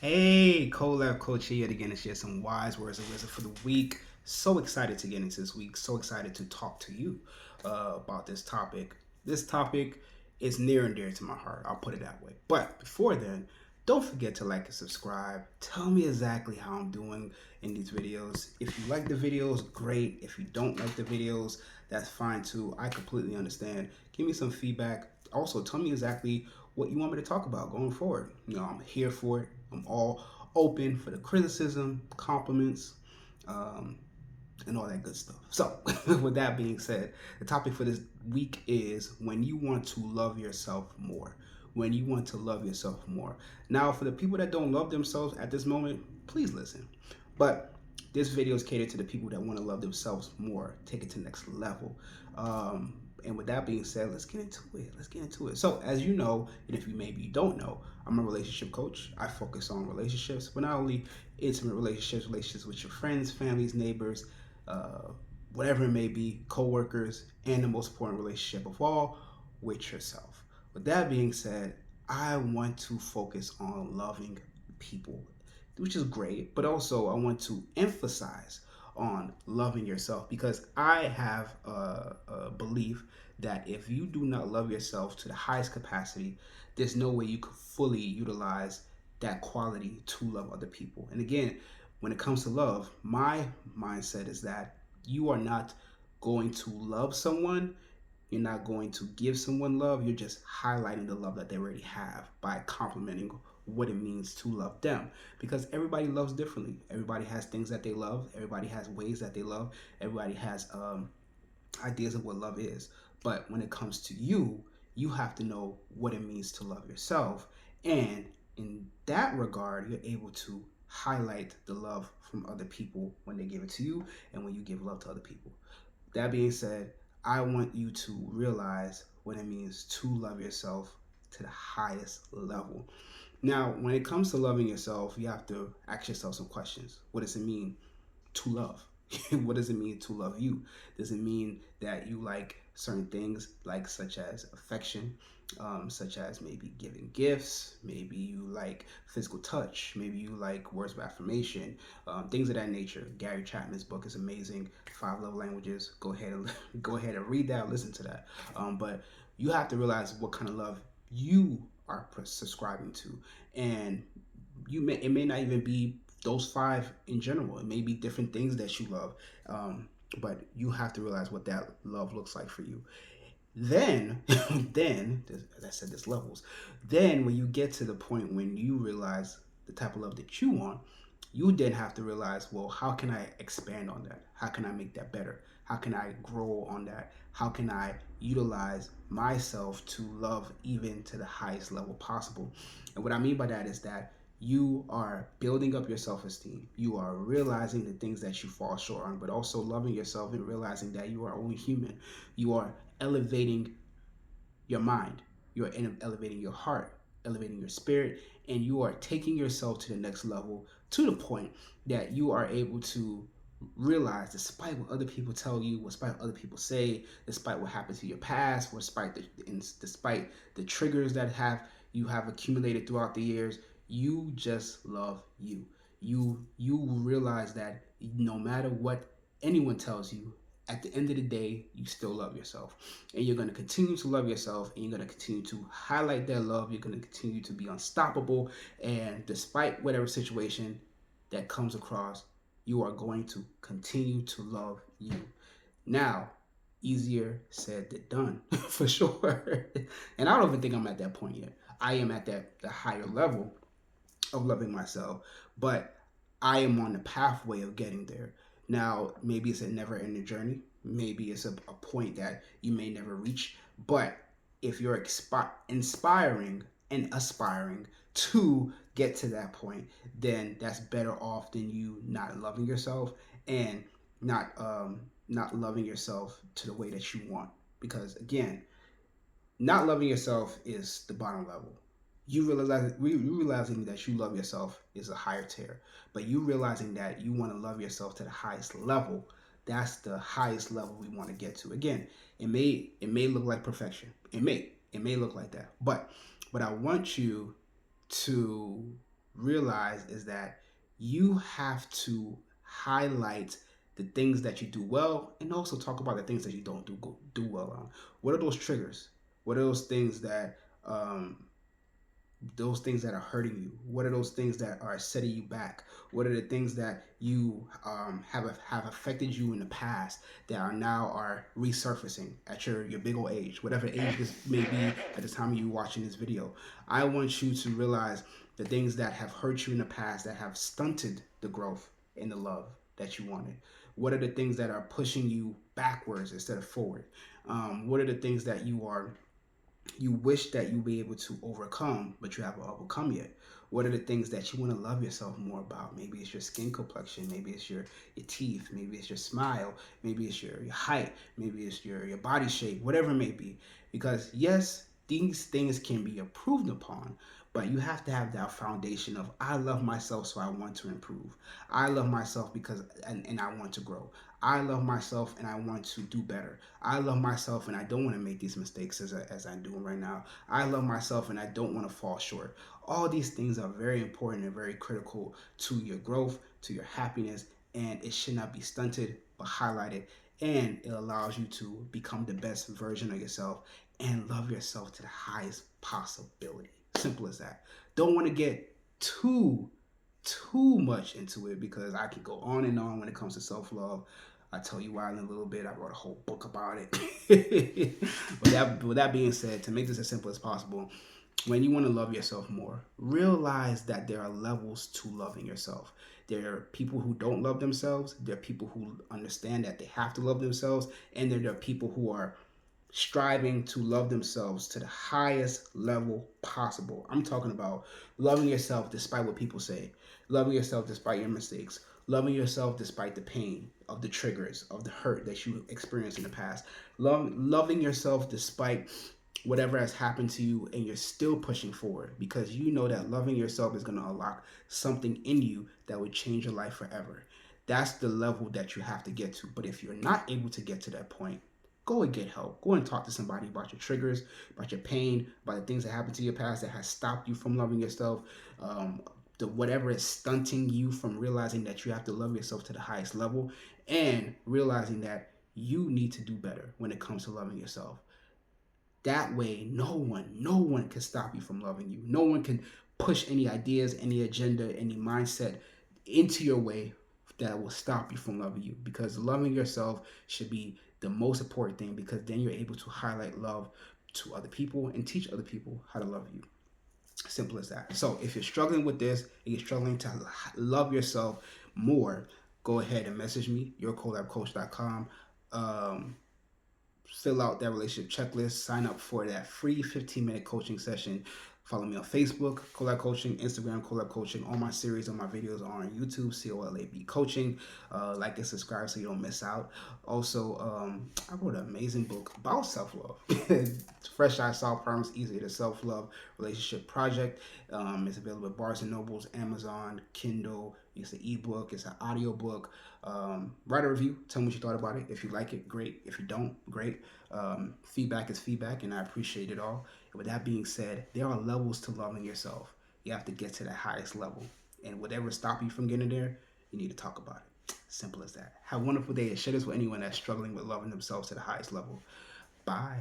Hey, Colabcoaching yet again to share some wise words of wisdom for the week. So excited to get into this week. So excited to talk to you about this topic. This topic is near and dear to my heart. I'll put it that way. But before then, don't forget to like and subscribe. Tell me exactly how I'm doing in these videos. If you like the videos, great. If you don't like the videos, that's fine too. I completely understand. Give me some feedback. Also, tell me exactly what you want me to talk about going forward. I'm here for it. I'm all open for the criticism, compliments, um, and all that good stuff. So, with that being said, the topic for this week is when you want to love yourself more. When you want to love yourself more. Now, for the people that don't love themselves at this moment, please listen. But this video is catered to the people that want to love themselves more, take it to the next level. And with that being said, let's get into it. Let's get into it. So, as you know, and if you maybe you don't know, I'm a relationship coach. I focus on relationships, but not only intimate relationships, relationships with your friends, families, neighbors, uh, whatever it may be, co-workers, and the most important relationship of all, with yourself. With that being said, I want to focus on loving people, which is great, but also I want to emphasize on loving yourself because I have a belief that if you do not love yourself to the highest capacity, there's no way you could fully utilize that quality to love other people. And again, when it comes to love, my mindset is that you are not going to love someone, you're not going to give someone love, you're just highlighting the love that they already have by complimenting what it means to love them, because everybody loves differently. Everybody has things that they love, everybody has ways that they love, everybody has ideas of what love is. But when it comes to you, you have to know what it means to love yourself. And in that regard, you're able to highlight the love from other people when they give it to you and when you give love to other people. That being said, I want you to realize what it means to love yourself to the highest level. Now, when it comes to loving yourself, you have to ask yourself some questions. What does it mean to love? What does it mean to love you? Does it mean that you like certain things, like such as affection, such as maybe giving gifts? Maybe you like physical touch. Maybe you like words of affirmation, things of that nature. Gary Chapman's book is amazing. 5 Love Languages. Go ahead and go ahead and read that. Listen to that. But you have to realize what kind of love you are subscribing to, and it may not even be those five in general. It may be different things that you love, but you have to realize what that love looks like for you. Then, then as I said, there's levels. Then, when you get to the point when you realize the type of love that you want, you then have to realize, well, how can I expand on that? How can I make that better? How can I grow on that? How can I utilize myself to love even to the highest level possible? And what I mean by that is that you are building up your self-esteem. You are realizing the things that you fall short on, but also loving yourself and realizing that you are only human. You are elevating your mind, you are elevating your heart, elevating your spirit, and you are taking yourself to the next level to the point that you are able to realize, despite what other people tell you, despite what other people say, despite what happened to your past, despite the triggers that you have accumulated throughout the years, you just love you. You realize that no matter what anyone tells you, at the end of the day, you still love yourself. And you're going to continue to love yourself, and you're going to continue to highlight that love. You're going to continue to be unstoppable. And despite whatever situation that comes across, you are going to continue to love you. Now, easier said than done, for sure. And I don't even think I'm at that point yet. I am at the higher level of loving myself, but I am on the pathway of getting there. Now, maybe it's a never ending journey. Maybe it's a point that you may never reach. But if you're inspiring and aspiring to get to that point, then that's better off than you not loving yourself and not loving yourself to the way that you want. Because again, not loving yourself is the bottom level. You realizing that you love yourself is a higher tier, but you realizing that you want to love yourself to the highest level, that's the highest level we want to get to. Again, it may look like perfection. It may look like that, but I want you to realize is that you have to highlight the things that you do well and also talk about the things that you don't do well on. What are those triggers? What are um, those things that are hurting you? What are those things that are setting you back? What are the things that you have affected you in the past that are now are resurfacing at your big old age, whatever age this may be at the time of you watching this video? I want you to realize the things that have hurt you in the past that have stunted the growth and the love that you wanted. What are the things that are pushing you backwards instead of forward? What are the things that you wish that you be able to overcome, but you haven't overcome yet? What are the things that you want to love yourself more about? Maybe it's your skin complexion, maybe it's your teeth, maybe it's your smile, maybe it's your height, maybe it's your body shape, whatever it may be. Because yes, these things can be improved upon, but you have to have that foundation of I love myself, so I want to improve. I love myself because and I want to grow. I love myself and I want to do better. I love myself and I don't want to make these mistakes as I'm doing right now. I love myself and I don't want to fall short. All these things are very important and very critical to your growth, to your happiness, and it should not be stunted but highlighted. And it allows you to become the best version of yourself and love yourself to the highest possibility. Simple as that. Don't want to get too much into it because I can go on and on when it comes to self-love. I'll tell you why in a little bit. I wrote a whole book about it. With that being said, to make this as simple as possible, when you want to love yourself more, realize that there are levels to loving yourself. There are people who don't love themselves. There are people who understand that they have to love themselves. And there are people who are striving to love themselves to the highest level possible. I'm talking about loving yourself despite what people say, loving yourself despite your mistakes, loving yourself despite the pain of the triggers, of the hurt that you experienced in the past, loving yourself despite whatever has happened to you, and you're still pushing forward because you know that loving yourself is going to unlock something in you that would change your life forever. That's the level that you have to get to. But if you're not able to get to that point, go and get help. Go and talk to somebody about your triggers, about your pain, about the things that happened to your past that has stopped you from loving yourself. The whatever is stunting you from realizing that you have to love yourself to the highest level, and realizing that you need to do better when it comes to loving yourself. That way, no one can stop you from loving you. No one can push any ideas, any agenda, any mindset into your way that will stop you from loving you. Because loving yourself should be the most important thing, because then you're able to highlight love to other people and teach other people how to love you. Simple as that. So if you're struggling with this and you're struggling to love yourself more, go ahead and message me, yourcolabcoach.com. Fill out that relationship checklist, sign up for that free 15-minute coaching session. Follow me on Facebook, Colab Coaching, Instagram, Colab Coaching. All my series, all my videos are on YouTube, COLAB Coaching. Like and subscribe so you don't miss out. Also, I wrote an amazing book about self-love. Fresh Eye Solve Problems Easier, the Self-Love Relationship Project. It's available at Barnes & Nobles, Amazon, Kindle. It's an ebook, it's an audiobook. Write a review, tell me what you thought about it. If you like it, great. If you don't, great. Feedback is feedback, and I appreciate it all. And with that being said, there are levels to loving yourself. You have to get to the highest level. And whatever stop you from getting there, you need to talk about it. Simple as that. Have a wonderful day and share this with anyone that's struggling with loving themselves to the highest level. Bye.